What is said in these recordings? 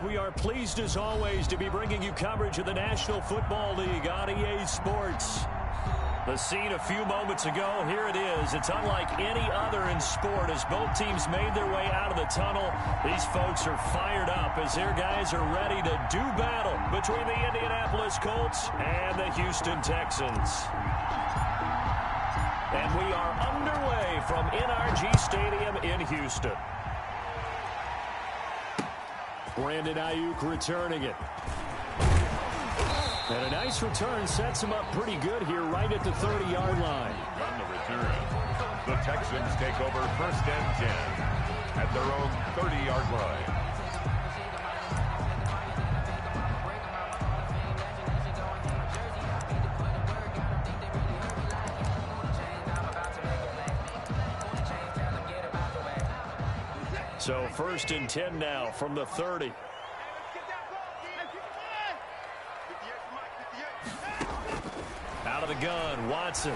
We are pleased as always to be bringing you coverage of the National Football League on EA Sports. The scene a few moments ago, here it is. It's unlike any other in sport as both teams made their way out of the tunnel. These folks are fired up as their guys are ready to do battle between the Indianapolis Colts and the Houston Texans. And we are underway from NRG Stadium in Houston. Brandon Ayuk returning it. And a nice return sets him up pretty good here right at the 30-yard line. On the return, the Texans take over 1st and 10 at their own 30-yard line. So 1st and 10 now from the 30. Out of the gun, Watson.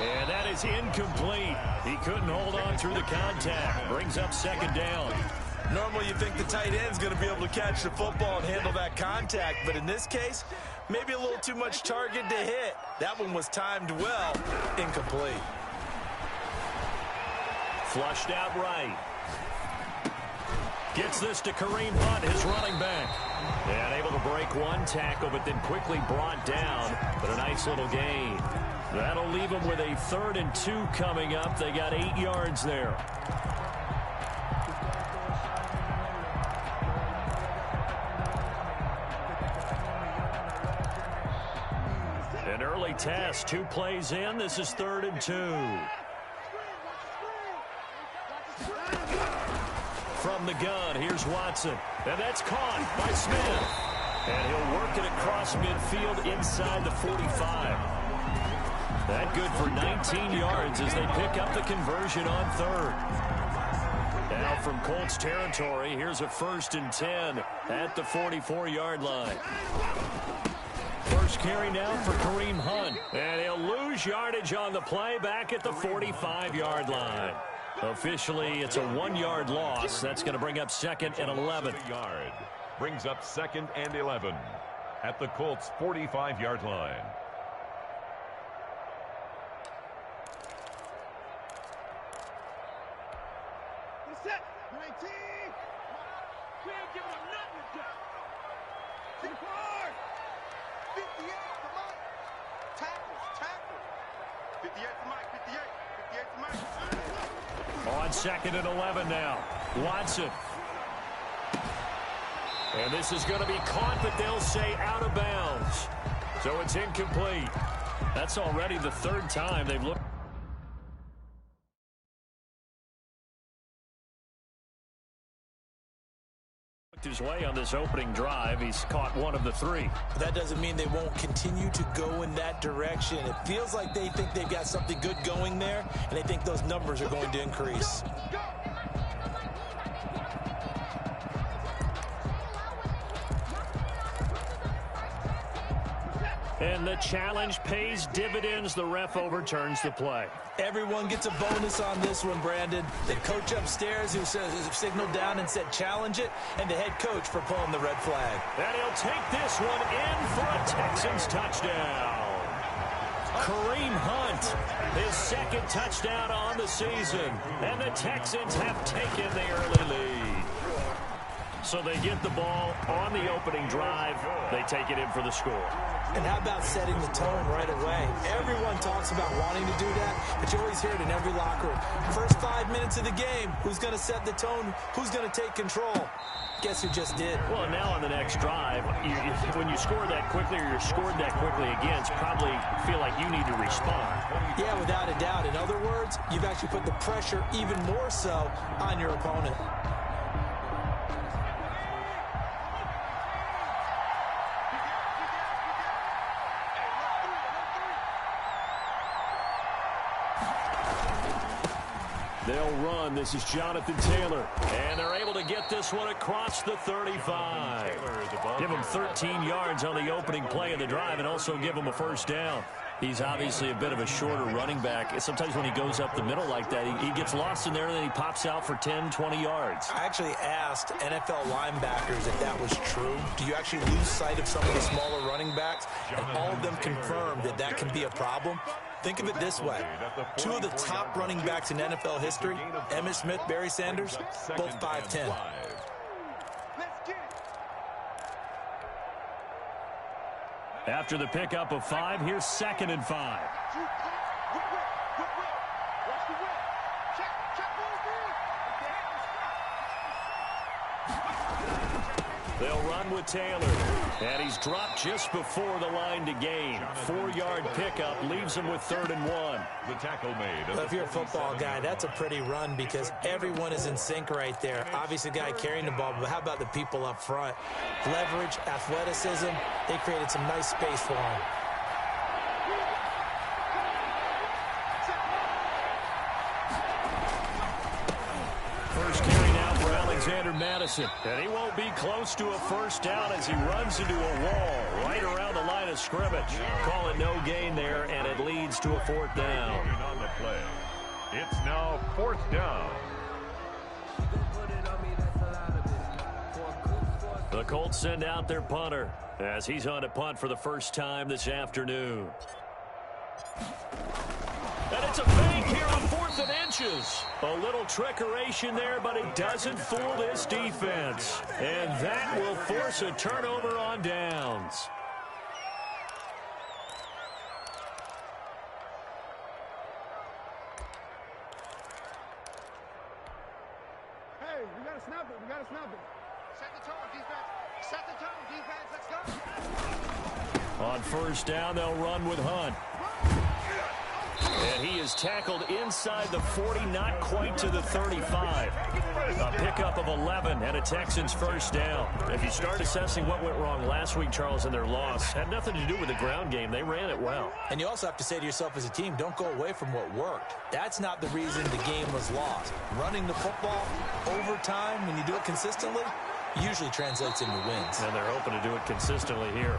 And that is incomplete. He couldn't hold on through the contact. Brings up 2nd down. Normally you think the tight end's going to be able to catch the football and handle that contact, but in this case, maybe a little too much target to hit. That one was timed well. Incomplete. Flushed out right. Gets this to Kareem Hunt, his running back. And able to break one tackle, but then quickly brought down. But a nice little gain. That'll leave them with a 3rd and 2 coming up. They got 8 yards there. An early test, 2 plays in. This is 3rd and 2. From the gun, here's Watson. And that's caught by Smith. And he'll work it across midfield inside the 45. That good for 19 yards as they pick up the conversion on 3rd. Now from Colts territory, here's a 1st and 10 at the 44-yard line. First carry now for Kareem Hunt. And he'll lose yardage on the play back at the 45-yard line. Officially, it's a 1-yard loss. That's going to bring up 2nd and 11. Yard. Brings up 2nd and 11 at the Colts' 45-yard line. Set. 19. We ain't giving them nothing to do. 58 to Mike. Tackles. 58 to Mike. 58 to Mike. On 2nd and 11 now. Watson. And this is going to be caught, but they'll say out of bounds. So it's incomplete. That's already the 3rd time they've looked his way on this opening drive. He's caught 1 of the 3. But that doesn't mean they won't continue to go in that direction. It feels like they think they've got something good going there, and they think those numbers are going to increase. And the challenge pays dividends. The ref overturns the play. Everyone gets a bonus on this one, Brandon. The coach upstairs who signaled down and said challenge it, and the head coach for pulling the red flag. And he'll take this one in for a Texans touchdown. Kareem Hunt, his 2nd touchdown on the season. And the Texans have taken the early lead. So they get the ball on the opening drive. They take it in for the score. And how about setting the tone right away? Everyone talks about wanting to do that, but you always hear it in every locker room. First 5 minutes of the game, who's going to set the tone? Who's going to take control? Guess who just did? Well, now on the next drive, when you score that quickly or you're scored that quickly again, it's probably feel like you need to respond. Yeah, without a doubt. In other words, you've actually put the pressure even more so on your opponent. They'll run. This is Jonathan Taylor. And they're able to get this one across the 35. Give them 13 yards on the opening play of the drive and also give them a 1st down. He's obviously a bit of a shorter running back. Sometimes when he goes up the middle like that, he gets lost in there, and then he pops out for 10, 20 yards. I actually asked NFL linebackers if that was true. Do you actually lose sight of some of the smaller running backs? And all of them confirmed that that can be a problem. Think of it this way. Two of the top running backs in NFL history, Emmitt Smith, Barry Sanders, both 5'10". After the pickup of 5, here's 2nd and 5. They'll run with Taylor. And he's dropped just before the line to gain. 4-yard pickup leaves him with 3rd and 1. The tackle made. Well, if you're a football guy, that's a pretty run because everyone is in sync right there. Obviously, the guy carrying the ball, but how about the people up front? Leverage, athleticism, they created some nice space for him. First carry now for Alexander Madison. And he won't be close to a first down as he runs into a wall right around the line of scrimmage. Call it no gain there, and it leads to a 4th down. On the play. It's now 4th down. The Colts send out their punter as he's on to punt for the first time this afternoon. And it's a fake here on 4th and inches. A little trickeration there, but it doesn't fool this defense. And that will force a turnover on downs. Hey, we gotta snap it. We gotta snap it. Set the tone, defense. Set the tone, defense. Let's go. On first down, they'll run with Hunt. And he is tackled inside the 40, not quite to the 35. A pickup of 11 and a Texans first down. If you start assessing what went wrong last week, Charles, in their loss, had nothing to do with the ground game. They ran it well. And you also have to say to yourself as a team, don't go away from what worked. That's not the reason the game was lost. Running the football over time, when you do it consistently, usually translates into wins. And they're hoping to do it consistently here.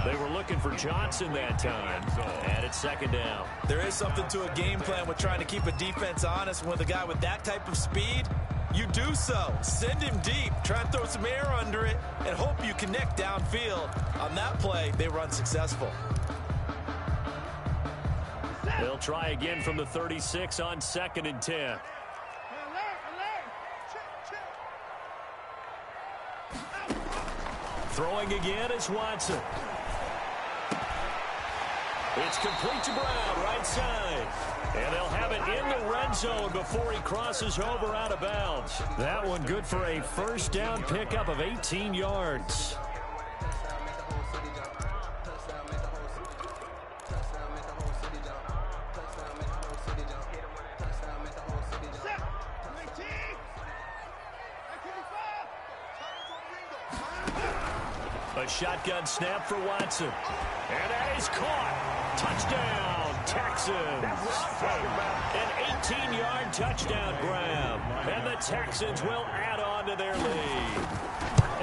They were looking for Johnson that time. And it's 2nd down. There is something to a game plan with trying to keep a defense honest. With a guy with that type of speed, you do so. Send him deep. Try and throw some air under it and hope you connect downfield. On that play, they run successful. They'll try again from the 36 on 2nd and 10. Throwing again is Watson. It's complete to Brown, right side. And they'll have it in the red zone before he crosses over out of bounds. That one good for a first down pickup of 18 yards. A shotgun snap for Watson. And that is caught. Touchdown, Texans. An 18-yard touchdown grab. And the Texans will add on to their lead.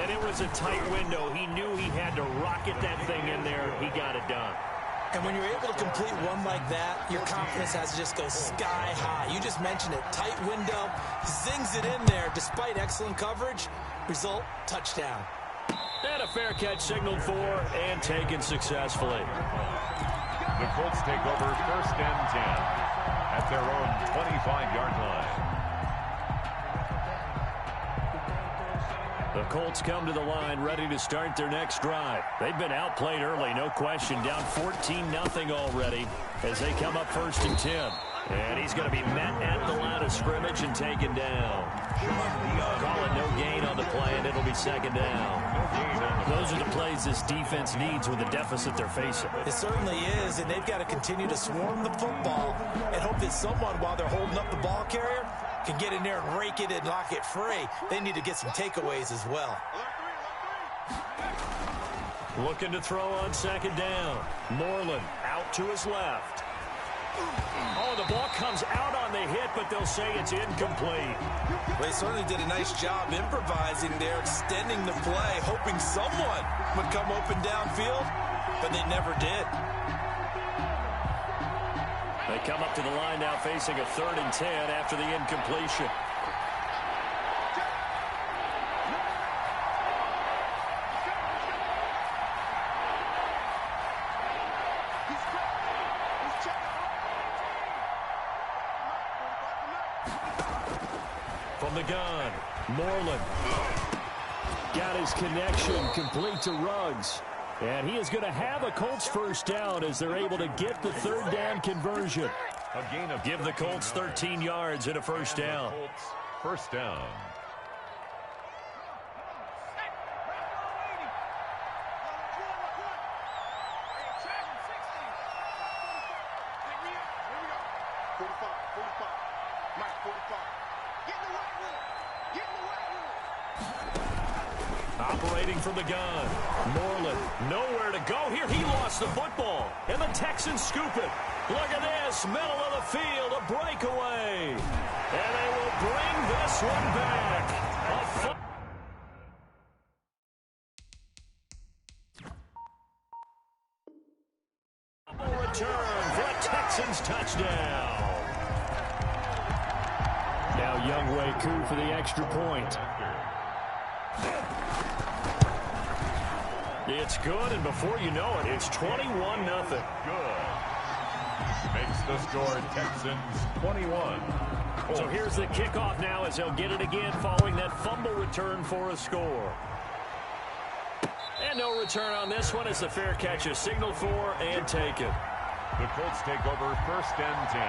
And it was a tight window. He knew he had to rocket that thing in there. He got it done. And when you're able to complete one like that, your confidence has to just go sky high. You just mentioned it. Tight window. Zings it in there despite excellent coverage. Result, touchdown. And a fair catch signaled for and taken successfully. The Colts take over 1st and 10 at their own 25-yard line. The Colts come to the line ready to start their next drive. They've been outplayed early, no question. Down 14-0 already as they come up 1st and 10. And he's going to be met at the line of scrimmage and taken down. Call it no gain on the play, and it'll be 2nd down. Those are the plays this defense needs with the deficit they're facing. It certainly is, and they've got to continue to swarm the football and hope that someone, while they're holding up the ball carrier, can get in there and rake it and lock it free. They need to get some takeaways as well. Looking to throw on 2nd down. Moreland out to his left. Oh, the ball comes out on the hit, but they'll say it's incomplete. Well, they certainly did a nice job improvising there, extending the play, hoping someone would come open downfield, but they never did. They come up to the line now facing a 3rd and 10 after the incompletion. From the gun, Moreland got his connection complete to Ruggs. And he is going to have a Colts first down as they're able to get the 3rd down conversion. Give the Colts 13 yards and a first down. First down. Operating from the gun. Moreland, nowhere to go here. He lost the football. And the Texans scoop it. Look at this. Middle of the field, a breakaway. And they will bring this one back. A return for a Texans touchdown. Now Younghoe Koo for the extra point. It's good, and before you know it, it's 21-0. Good. Makes the score Texans 21. So here's the kickoff now as they'll get it again following that fumble return for a score. And no return on this one as the fair catch is signaled for and taken. The Colts take over 1st and 10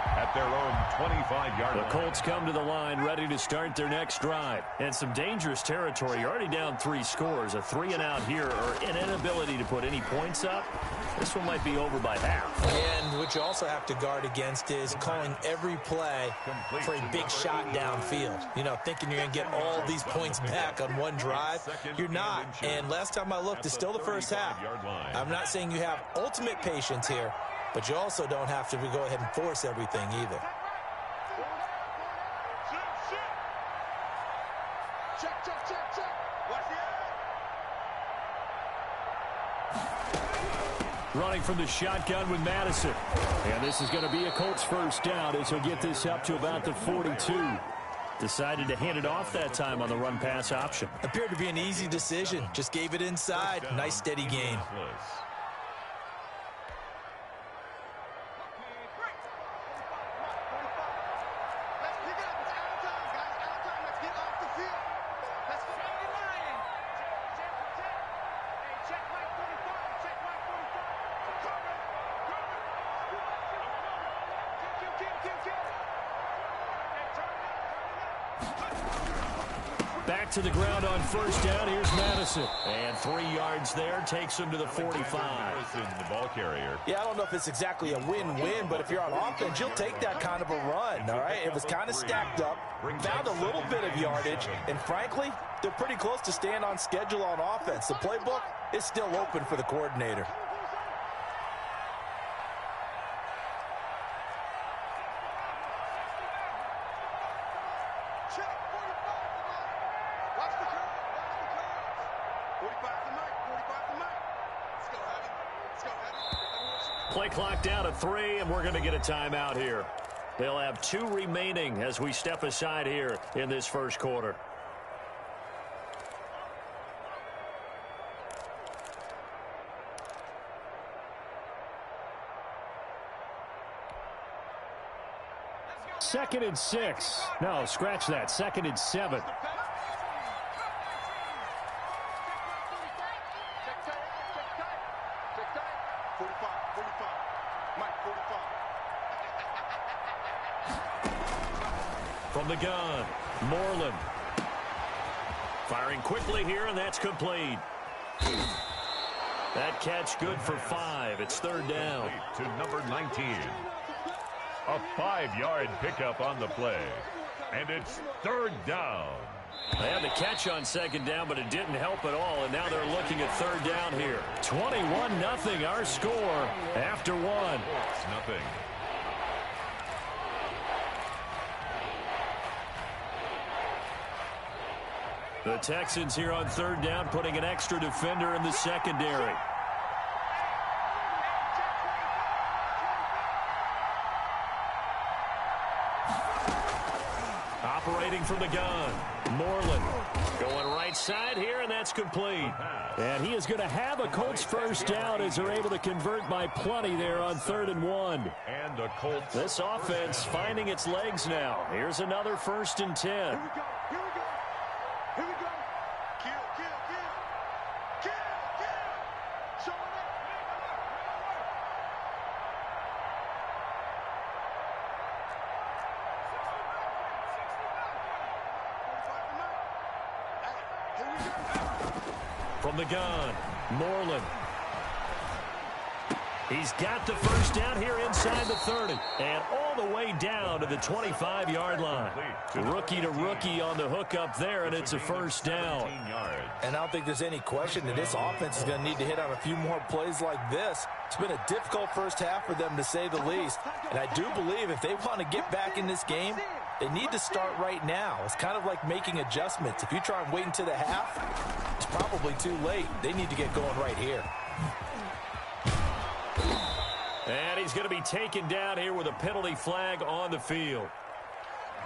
at their own 25-yard line. The Colts come to the line ready to start their next drive. And some dangerous territory. You're already down 3 scores. A 3-and-out here or an inability to put any points up. This one might be over by half. And what you also have to guard against is calling every play for a big shot downfield. You know, thinking you're going to get all these points back on one drive. You're not. And last time I looked, it's still the first half. I'm not saying you have ultimate patience here, but you also don't have to go ahead and force everything either. Running from the shotgun with Madison. And this is going to be a Colts first down as he'll get this up to about the 42. Decided to hand it off that time on the run-pass option. Appeared to be an easy decision. Just gave it inside. Nice, steady gain. Back to the ground on first down. Here's Madison. And 3 yards there takes him to the 45. The ball carrier. Yeah, I don't know if it's exactly a win-win, but if you're on offense, you'll take that kind of a run, all right? It was kind of stacked up, found a little bit of yardage, and frankly, they're pretty close to staying on schedule on offense. The playbook is still open for the coordinator. Play clock down to 3, and we're going to get a timeout here. They'll have 2 remaining as we step aside here in this first quarter. Second and 6. No, scratch that. 2nd and 7. From the gun, Moreland. Firing quickly here, and that's complete. That catch good for 5. It's 3rd down. To number 19. A 5-yard pickup on the play. And it's 3rd down. They had the catch on 2nd down, but it didn't help at all, and now they're looking at 3rd down here. 21-0 our score after 1. It's nothing. The Texans here on 3rd down, putting an extra defender in the secondary. Operating from the gun, Moreland going right side here, and that's complete. And he is going to have a Colts first down as they're able to convert by plenty there on 3rd and 1. And the Colts. This offense finding its legs now. Here's another 1st and 10. Here we go. Here we go. Here we go. Kill. Show it up. Here we go. From the gun, Moreland. He's got the first down here inside the 30. And all the way down to the 25-yard line. Rookie to rookie on the hook up there, and it's a first down. And I don't think there's any question that this offense is going to need to hit on a few more plays like this. It's been a difficult first half for them, to say the least. And I do believe if they want to get back in this game, they need to start right now. It's kind of like making adjustments. If you try and wait until the half, it's probably too late. They need to get going right here. And he's going to be taken down here with a penalty flag on the field.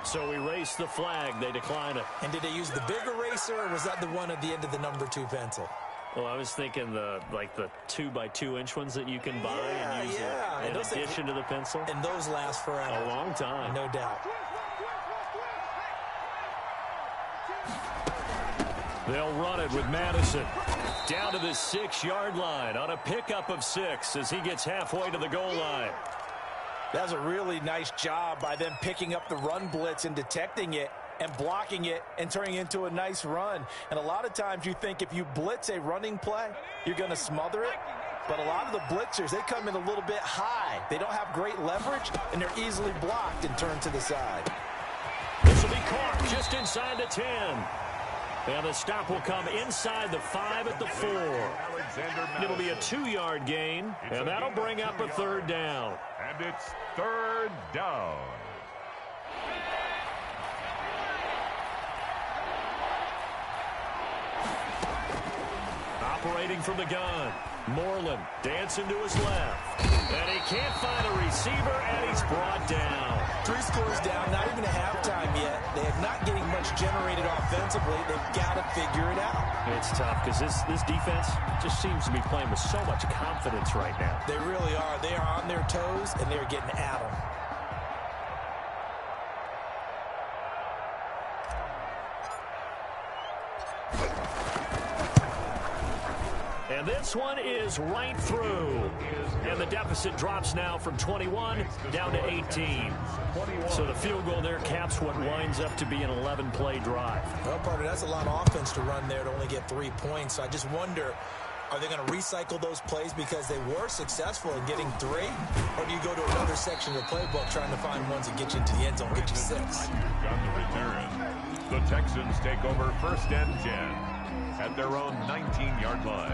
So erase the flag. They decline it. And did they use the big eraser, or was that the one at the end of the number 2 pencil? Well, I was thinking the 2x2-inch ones that you can buy and use in addition to the pencil. And those last forever. A long time. No doubt. They'll run it with Madison. Down to the 6-yard line on a pickup of 6 as he gets halfway to the goal line. That's a really nice job by them picking up the run blitz and detecting it and blocking it and turning it into a nice run. And a lot of times you think if you blitz a running play, you're going to smother it. But a lot of the blitzers, they come in a little bit high. They don't have great leverage, and they're easily blocked and turned to the side. This will be caught just inside the 10. And the stop will come inside the 5 at the 4. It'll be a 2-yard gain, and that'll bring up a 3rd down. And it's 3rd down. Operating from the gun, Moreland dancing to his left. And he can't find a receiver, and he's brought down. 3 scores down, not even a halftime yet. They are not getting much generated offensively. They've got to figure it out. It's tough because this defense just seems to be playing with so much confidence right now. They really are. They are on their toes, and they're getting at them. And this one is right through. And the deficit drops now from 21 down to 18. So the field goal there caps what winds up to be an 11-play drive. Well, partner, that's a lot of offense to run there to only get 3 points. So I just wonder, are they going to recycle those plays because they were successful in getting 3? Or do you go to another section of the playbook trying to find ones that get you into the end zone, get you 6? Got the return. The Texans take over 1st and 10 at their own 19-yard line.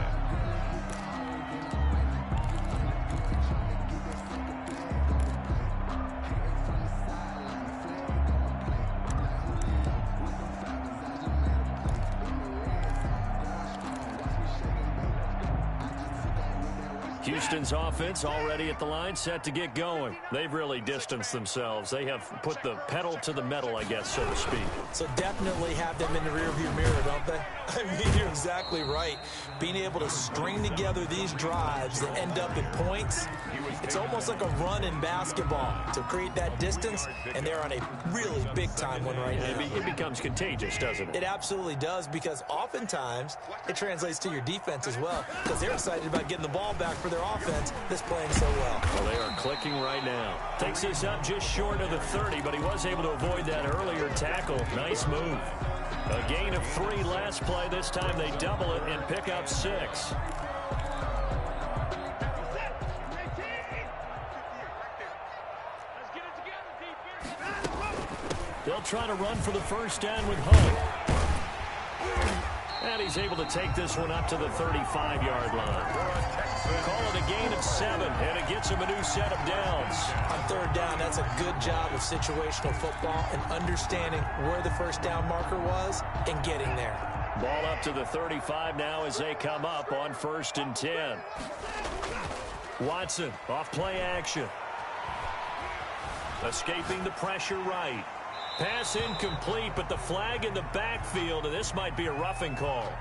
Houston's offense already at the line, set to get going. They've really distanced themselves. They have put the pedal to the metal, I guess, so to speak. So definitely have them in the rearview mirror, don't they? I mean, you're exactly right. Being able to string together these drives that end up in points, it's almost like a run in basketball to create that distance, and they're on a really big-time one right now. It becomes contagious, doesn't it? It absolutely does, because oftentimes it translates to your defense as well, because they're excited about getting the ball back for their offense that's playing so well. Well, they are clicking right now. Takes this up just short of the 30, but he was able to avoid that earlier tackle. Nice move. A gain of 3 last play. This time they double it and pick up 6. They'll try to run for the first down with Hunt. And he's able to take this one up to the 35-yard line. Call it a gain of 7, and it gets him a new set of downs. On 3rd down, that's a good job of situational football and understanding where the first down marker was and getting there. Ball up to the 35 now as they come up on 1st and 10. Watson off play action. Escaping the pressure right. Pass incomplete, but the flag in the backfield, and this might be a roughing call.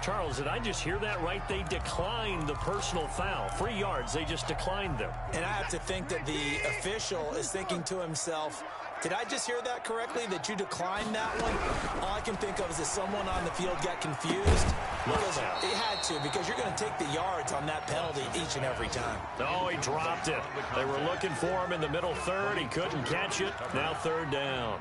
Charles, did I just hear that right? They declined the personal foul. 3 yards, they just declined them. And I have to think that the official is thinking to himself, did I just hear that correctly, that you declined that one? All I can think of is that someone on the field got confused. Because it had to, because you're going to take the yards on that penalty each and every time. Oh, he dropped it. They were looking for him in the middle third. He couldn't catch it. Now 3rd down.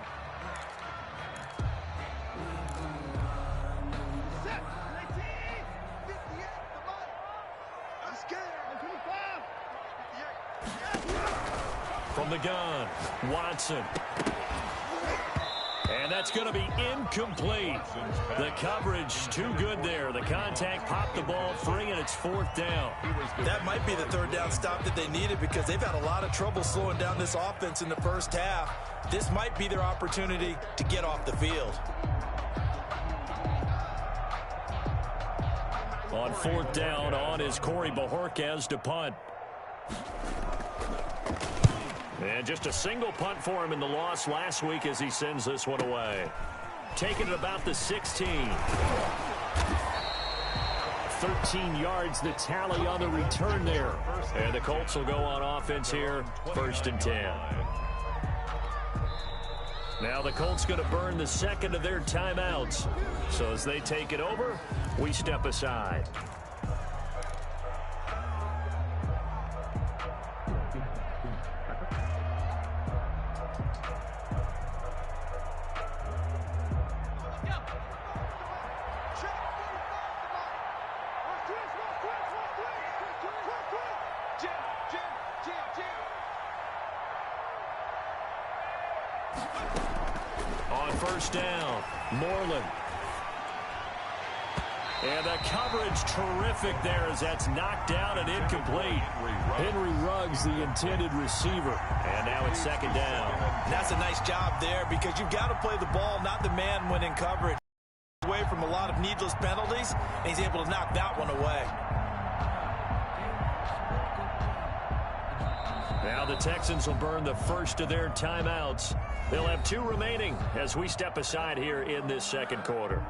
From the gun, Watson. And that's going to be incomplete. The coverage too good there. The contact popped the ball free, and it's 4th down. That might be the 3rd down stop that they needed because they've had a lot of trouble slowing down this offense in the first half. This might be their opportunity to get off the field. On 4th down, on is Corey Bojorquez to punt. And just a single punt for him in the loss last week as he sends this one away. Taking it about the 16. 13 yards the tally on the return there. And the Colts will go on offense here, 1st and 10. Now the Colts going to burn the second of their timeouts. So as they take it over, we step aside. On 1st down, Moreland. And the coverage terrific there as that's knocked down and incomplete. Henry Ruggs, the intended receiver. And now it's 2nd down. And that's a nice job there because you've got to play the ball, not the man when in coverage. Away from a lot of needless penalties, and he's able to knock that one away. Now the Texans will burn the first of their timeouts. They'll have 2 remaining as we step aside here in this 2nd quarter.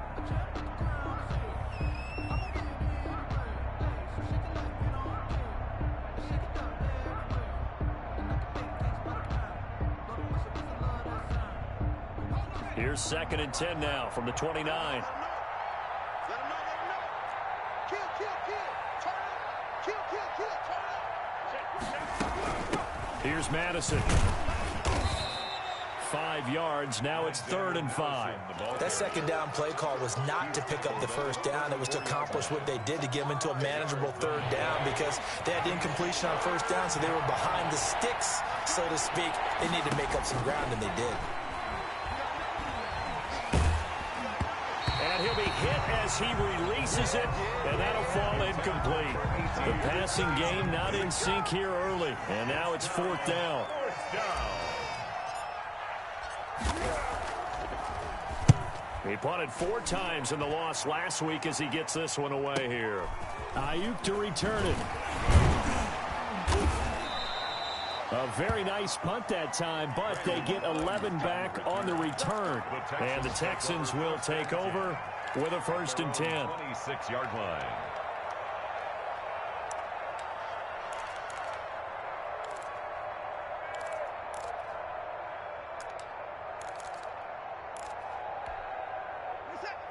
Here's 2nd and 10 now from the 29. Here's Madison. 5 yards. Now it's 3rd and 5. That 2nd down play call was not to pick up the 1st down. It was to accomplish what they did to get them into a manageable 3rd down because they had incompletion on 1st down, so they were behind the sticks, so to speak. They needed to make up some ground, and they did. And he'll be hit as he releases it, and that'll fall incomplete. The passing game not in sync here early, and now it's 4th down. He punted 4 times in the loss last week as he gets this one away here. Ayuk to return it. A very nice punt that time, but they get 11 back on the return. And the Texans will take over with a 1st and 10. 26-yard line.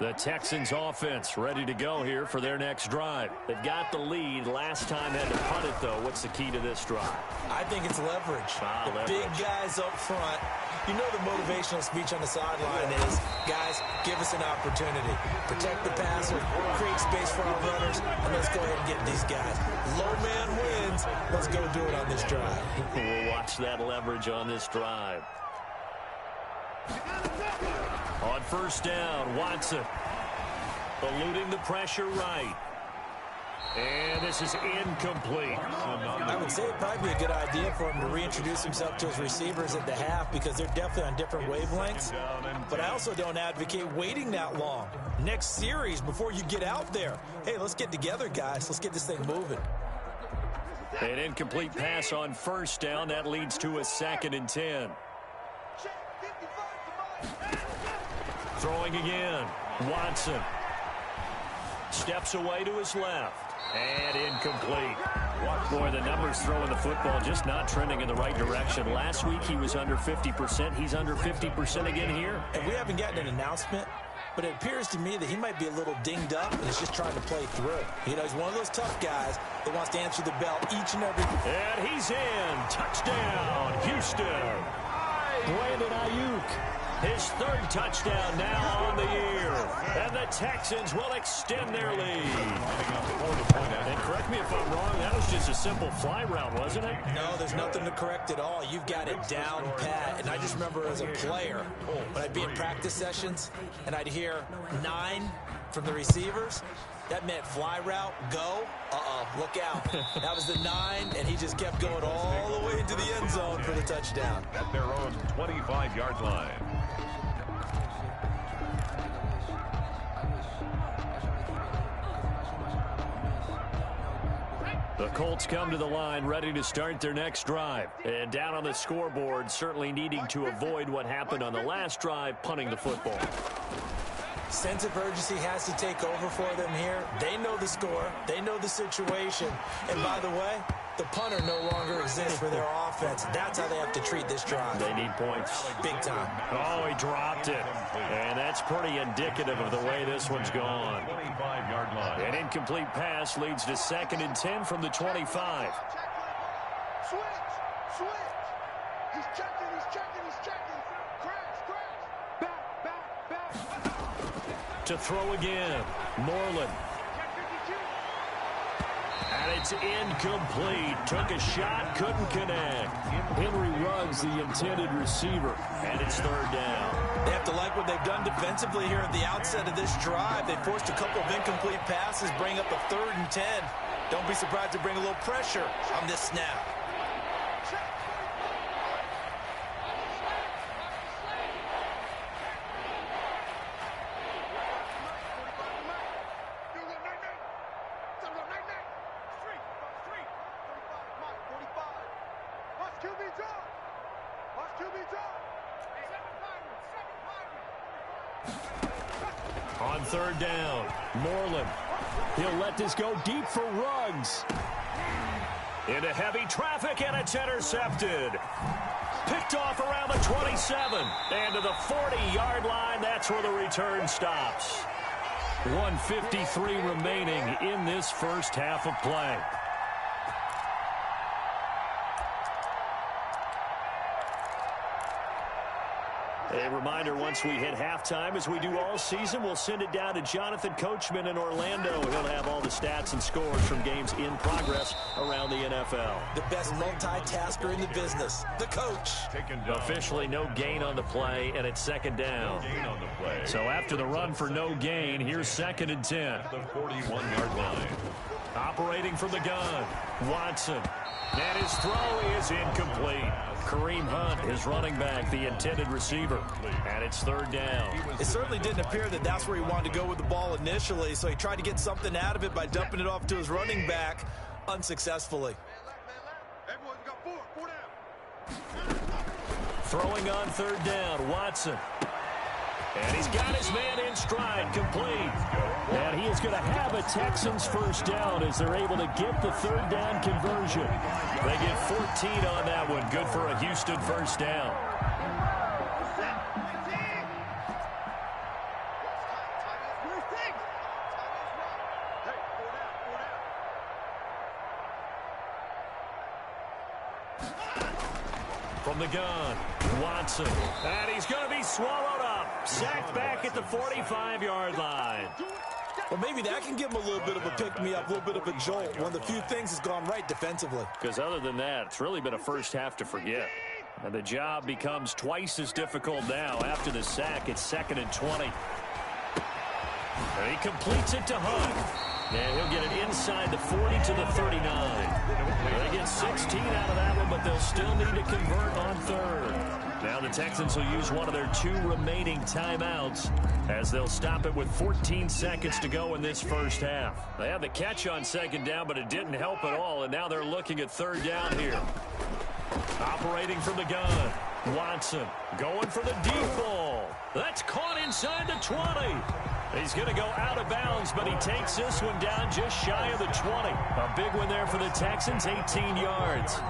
The Texans offense ready to go here for their next drive. They've got the lead. Last time had to punt it, though. What's the key to this drive? I think it's leverage. Big guys up front. You know the motivational speech on the sideline is, guys, give us an opportunity. Protect the passer, create space for our runners, and let's go ahead and get these guys. Low man wins. Let's go do it on this drive. We'll watch that leverage on this drive. On 1st down, Watson eluding the pressure right. And this is incomplete. I would say it'd probably be a good idea for him to reintroduce himself to his receivers at the half because they're definitely on different wavelengths. But I also don't advocate waiting that long. Next series before you get out there. Hey, let's get together, guys. Let's get this thing moving. An incomplete pass on 1st down. That leads to a 2nd and 10. Throwing again. Watson. Steps away to his left. And incomplete. Boy, the numbers throwing the football just not trending in the right direction. Last week he was under 50%. He's under 50% again here. And we haven't gotten an announcement, but it appears to me that he might be a little dinged up and is just trying to play through. You know, he's one of those tough guys that wants to answer the bell each and every... And he's in. Touchdown, Houston. Brandon Ayuk. His third touchdown now on the year. And the Texans will extend their lead. And correct me if I'm wrong, that was just a simple fly route, wasn't it? No, there's nothing to correct at all. You've got it down pat. And I just remember as a player, when I'd be in practice sessions and I'd hear 9 from the receivers, that meant fly route, go, look out. That was the 9, and he just kept going all the way into the end zone for the touchdown. At their own 25-yard line. The Colts come to the line ready to start their next drive. And down on the scoreboard, certainly needing to avoid what happened on the last drive, punting the football. Sense of urgency has to take over for them here. They know the score. They know the situation. And by the way, the punter no longer exists for their offense. That's how they have to treat this drive. They need points. Big time. Oh, he dropped it. And that's pretty indicative of the way this one's gone. 25-yard line. An incomplete pass leads to 2nd and 10 from the 25. Switch. He's checking. Crash. Back. To throw again. Moreland. And it's incomplete. Took a shot, couldn't connect. Henry Ruggs, the intended receiver. And it's 3rd down. They have to like what they've done defensively here at the outset of this drive. They forced a couple of incomplete passes, bring up a 3rd and 10. Don't be surprised to bring a little pressure on this snap. On 3rd down, Moreland. He'll let this go deep for Ruggs. Into heavy traffic, and it's intercepted. Picked off around the 27. And to the 40-yard line, that's where the return stops. 1:53 remaining in this first half of play. A reminder, once we hit halftime, as we do all season, we'll send it down to Jonathan Coachman in Orlando. He'll have all the stats and scores from games in progress around the NFL. The best multitasker in the business, the coach. Officially no gain on the play, and it's 2nd down. So after the run for no gain, here's 2nd and 10. The 41-yard line. Operating from the gun, Watson. And his throw is incomplete. Kareem Hunt, his running back, the intended receiver. And it's 3rd down. It certainly didn't appear that that's where he wanted to go with the ball initially, so he tried to get something out of it by dumping it off to his running back unsuccessfully. Throwing on 3rd down, Watson. And he's got his man in stride, complete. And he is going to have a Texans first down as they're able to get the 3rd down conversion. They get 14 on that one. Good for a Houston first down. From the gun, Watson. And he's going to be swallowed up. Sacked back at the 45-yard line. Well, maybe that can give him a little bit of a pick-me-up, a little bit of a jolt. One of the few things has gone right defensively. Because other than that, it's really been a first half to forget. And the job becomes twice as difficult now. After the sack, it's 2nd and 20. And he completes it to Hunt. And he'll get it inside the 40 to the 39. They get 16 out of that one, but they'll still need to convert on 3rd. Now the Texans will use one of their 2 remaining timeouts as they'll stop it with 14 seconds to go in this first half. They had the catch on 2nd down, but it didn't help at all, and now they're looking at 3rd down here. Operating from the gun, Watson going for the deep ball. That's caught inside the 20. He's going to go out of bounds, but he takes this one down just shy of the 20. A big one there for the Texans, 18 yards.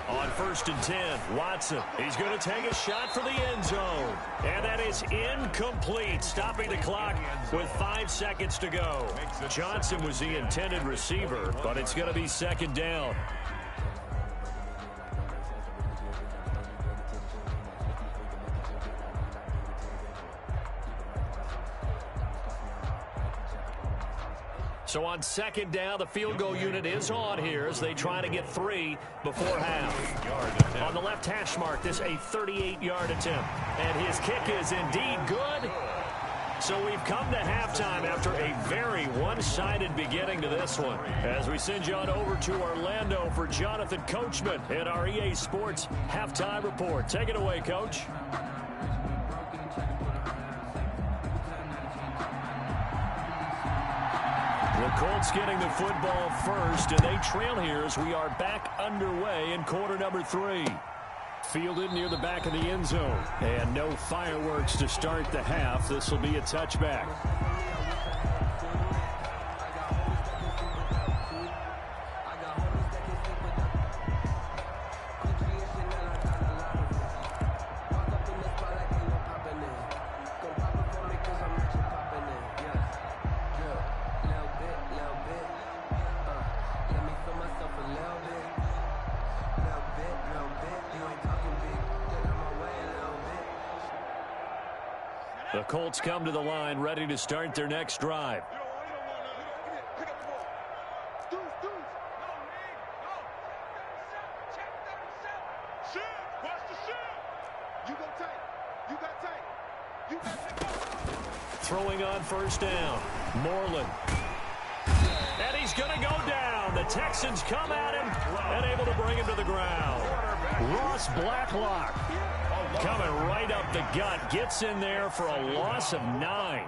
On 1st and 10, Watson. He's going to take a shot for the end zone. And that is incomplete, stopping the clock with 5 seconds to go. Johnson was the intended receiver, but it's going to be 2nd down. So on 2nd down, the field goal unit is on here as they try to get 3 before half. On the left hash mark, this a 38-yard attempt. And his kick is indeed good. So we've come to halftime after a very one-sided beginning to this one. As we send you on over to Orlando for Jonathan Coachman in our EA Sports Halftime Report. Take it away, Coach. The Colts getting the football first, and they trail here as we are back underway in quarter number 3. Fielded near the back of the end zone. And no fireworks to start the half. This will be a touchback. The Colts come to the line ready to start their next drive. Throwing on 1st down. Moreland. And he's going to go down. The Texans come at him and able to bring him to the ground. Ross Blacklock coming right up the gut. Gets in there for a loss of 9.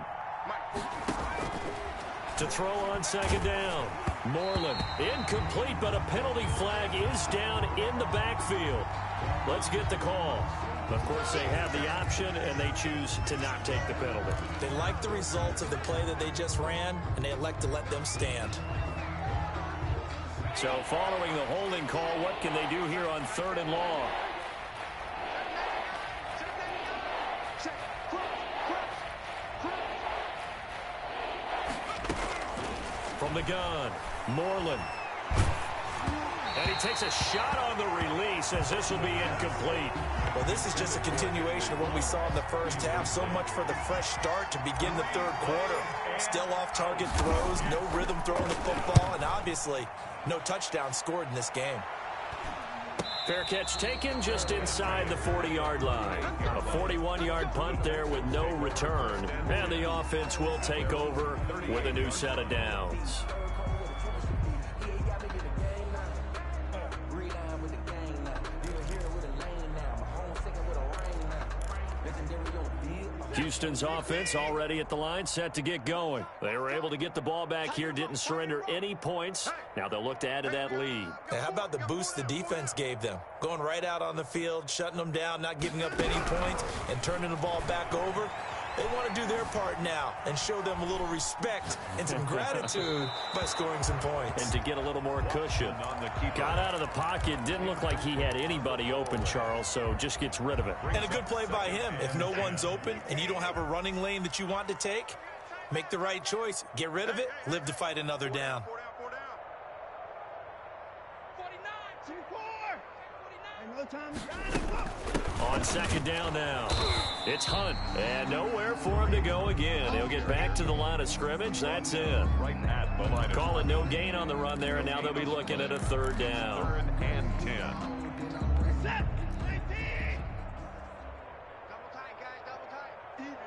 To throw on 2nd down. Moreland. Incomplete, but a penalty flag is down in the backfield. Let's get the call. Of course, they have the option, and they choose to not take the penalty. They like the results of the play that they just ran, and they elect to let them stand. So following the holding call, what can they do here on 3rd and long? From the gun, Moreland. And he takes a shot on the release as this will be incomplete. Well, this is just a continuation of what we saw in the first half. So much for the fresh start to begin the 3rd quarter. Still off-target throws, no rhythm throwing the football, and obviously no touchdown scored in this game. Fair catch taken just inside the 40-yard line. A 41-yard punt there with no return. And the offense will take over with a new set of downs. Houston's offense already at the line, set to get going. They were able to get the ball back here, didn't surrender any points. Now they'll look to add to that lead. Hey, how about the boost the defense gave them? Going right out on the field, shutting them down, not giving up any points, and turning the ball back over. They want to do their part now and show them a little respect and some gratitude by scoring some points. And to get a little more cushion. Got out of the pocket, didn't look like he had anybody open, Charles, so just gets rid of it. And a good play by him. If no one's open and you don't have a running lane that you want to take, make the right choice. Get rid of it, live to fight another down. On 2nd down now, it's Hunt, and nowhere for him to go again. He'll get back to the line of scrimmage. That's it. Call it no gain on the run there, and now they'll be looking at a 3rd down. 3rd and 10. Set. Double tight, guys, double tight.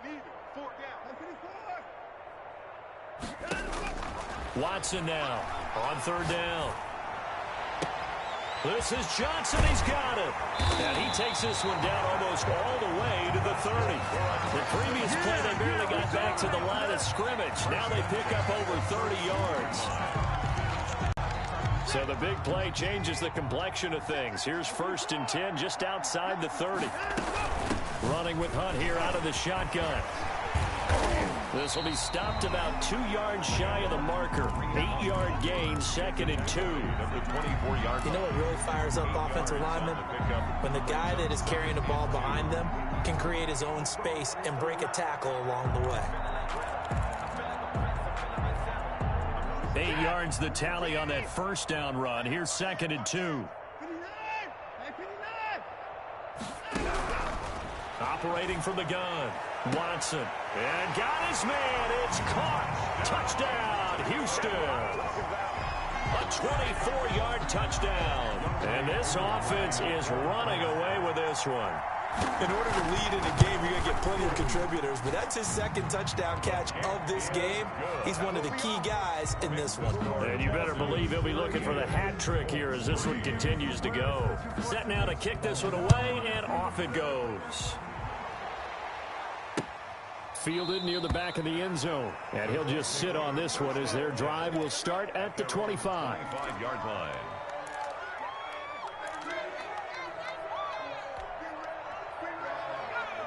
Even. 4 down. Watson now on 3rd down. This is Johnson. He's got it. And he takes this one down almost all the way to the 30. The previous play, they barely got back to the line of scrimmage. Now they pick up over 30 yards. So the big play changes the complexion of things. Here's 1st and 10 just outside the 30. Running with Hunt here out of the shotgun. This will be stopped about 2 yards shy of the marker. 8-yard gain, 2nd and 2. You know what really fires up offensive linemen? When the guy that is carrying the ball behind them can create his own space and break a tackle along the way. 8 yards the tally on that 1st down run. Here's 2nd and 2. Operating from the gun. Watson. And got his man. It's caught. Touchdown, Houston. A 24-yard touchdown. And this offense is running away with this one. In order to lead in a game, you're going to get plenty of contributors, but that's his 2nd touchdown catch of this game. He's one of the key guys in this one. And you better believe he'll be looking for the hat trick here as this one continues to go. Set now to kick this one away, and off it goes. Fielded near the back of the end zone. And he'll just sit on this one as their drive will start at the 25. 25-yard line.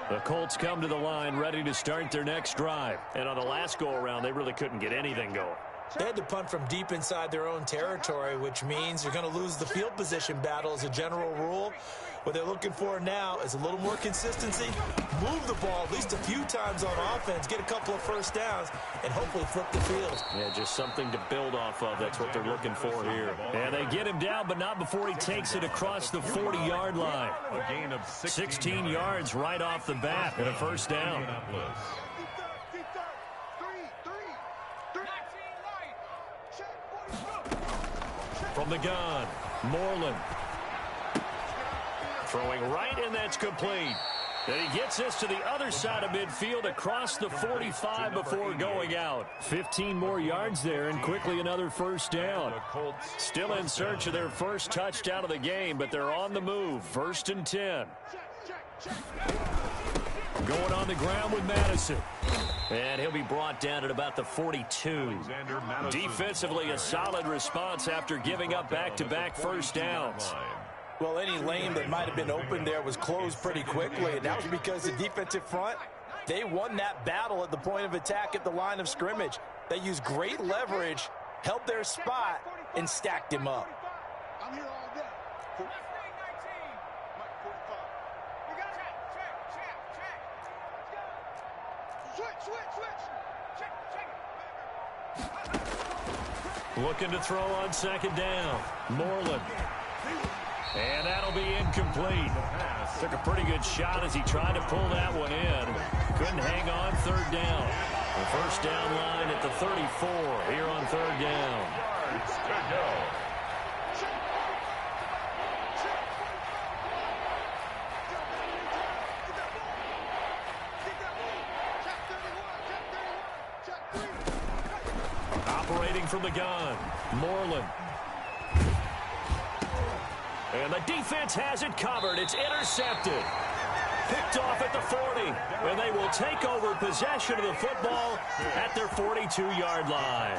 The Colts come to the line ready to start their next drive. And on the last go-around, they really couldn't get anything going. They had to punt from deep inside their own territory, which means you're going to lose the field position battle as a general rule. What they're looking for now is a little more consistency, move the ball at least a few times on offense, get a couple of 1st downs, and hopefully flip the field. Yeah, just something to build off of. That's what they're looking for here. And they get him down, but not before he takes it across the 40-yard line. A gain of 16 yards right off the bat and a 1st down. From the gun, Moreland. Throwing right, and that's complete. Then he gets this to the other side of midfield across the 45 before going out. 15 more yards there, and quickly another 1st down. Still in search of their 1st touchdown of the game, but they're on the move. 1st and 10. Going on the ground with Madison. And he'll be brought down at about the 42. Defensively, a solid response after giving up back-to-back 1st downs. Well, any lane that might have been open there was closed pretty quickly, and that was because the defensive front, they won that battle at the point of attack at the line of scrimmage. They used great leverage, held their spot, and stacked him up. I'm here all day. Looking to throw on 2nd down. Moreland. And that'll be incomplete. Took a pretty good shot as he tried to pull that one in. Couldn't hang on 3rd down. The 1st down line at the 34 here on 3rd down. Operating from the gun, Moreland. And the defense has it covered. It's intercepted. Picked off at the 40. And they will take over possession of the football at their 42-yard line.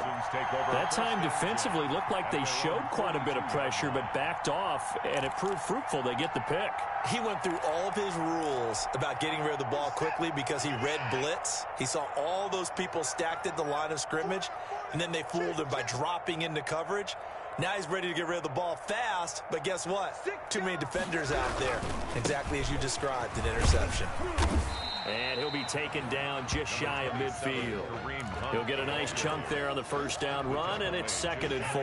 That time defensively looked like they showed quite a bit of pressure but backed off, and it proved fruitful. They get the pick. He went through all of his rules about getting rid of the ball quickly because he read blitz. He saw all those people stacked at the line of scrimmage, and then they fooled him by dropping into coverage. Now he's ready to get rid of the ball fast, but guess what? Too many defenders out there. Exactly as you described, an interception. And he'll be taken down just shy of midfield. He'll get a nice chunk there on the 1st down run, and it's 2nd and 4.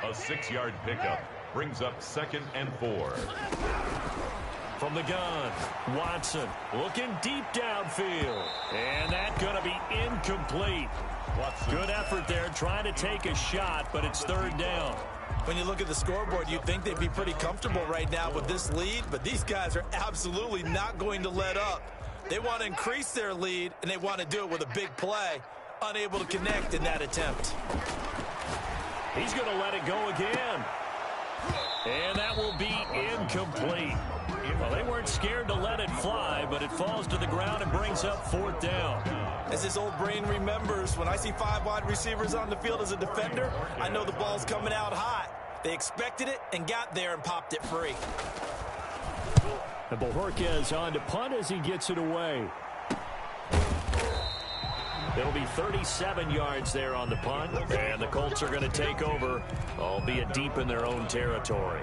A 6-yard pickup brings up 2nd and 4. From the gun, Watson looking deep downfield. And that's going to be incomplete. Good effort there, trying to take a shot, but it's 3rd down. When you look at the scoreboard, you'd think they'd be pretty comfortable right now with this lead, but these guys are absolutely not going to let up. They want to increase their lead, and they want to do it with a big play. Unable to connect in that attempt. He's going to let it go again. And that will be incomplete. Well, they weren't scared to let it fly, but it falls to the ground and brings up 4th down. As his old brain remembers, when I see 5 wide receivers on the field as a defender, I know the ball's coming out hot. They expected it and got there and popped it free. And Bojorquez on to punt as he gets it away. It'll be 37 yards there on the punt, and the Colts are going to take over, albeit deep in their own territory.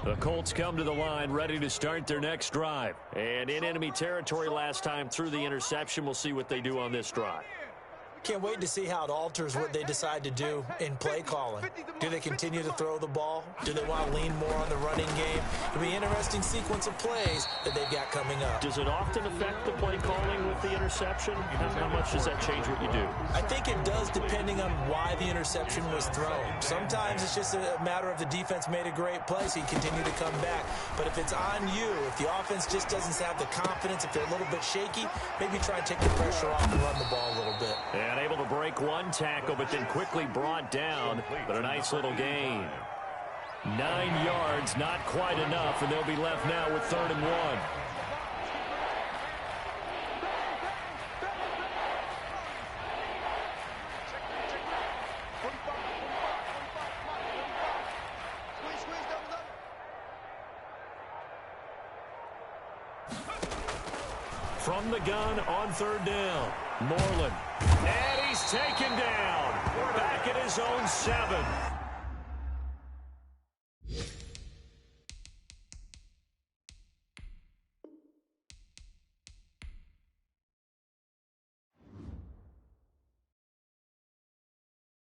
The Colts come to the line ready to start their next drive. And in enemy territory last time through the interception, we'll see what they do on this drive. Can't wait to see how it alters what they decide to do in play calling. Do they continue to throw the ball? Do they want to lean more on the running game? It'll be an interesting sequence of plays that they've got coming up. Does it often affect the play calling with the interception? How much does that change what you do? I think it does, depending on why the interception was thrown. Sometimes it's just a matter of the defense made a great play, so you continue to come back. But if it's on you, if the offense just doesn't have the confidence, if they're a little bit shaky, maybe try and take the pressure off and run the ball a little bit. And able to break one tackle, but then quickly brought down. But a nice little gain. 9 yards, not quite enough, and they'll be left now with 3rd and 1. From the gun on 3rd down, Moreland. And he's taken down. Back at his own 7.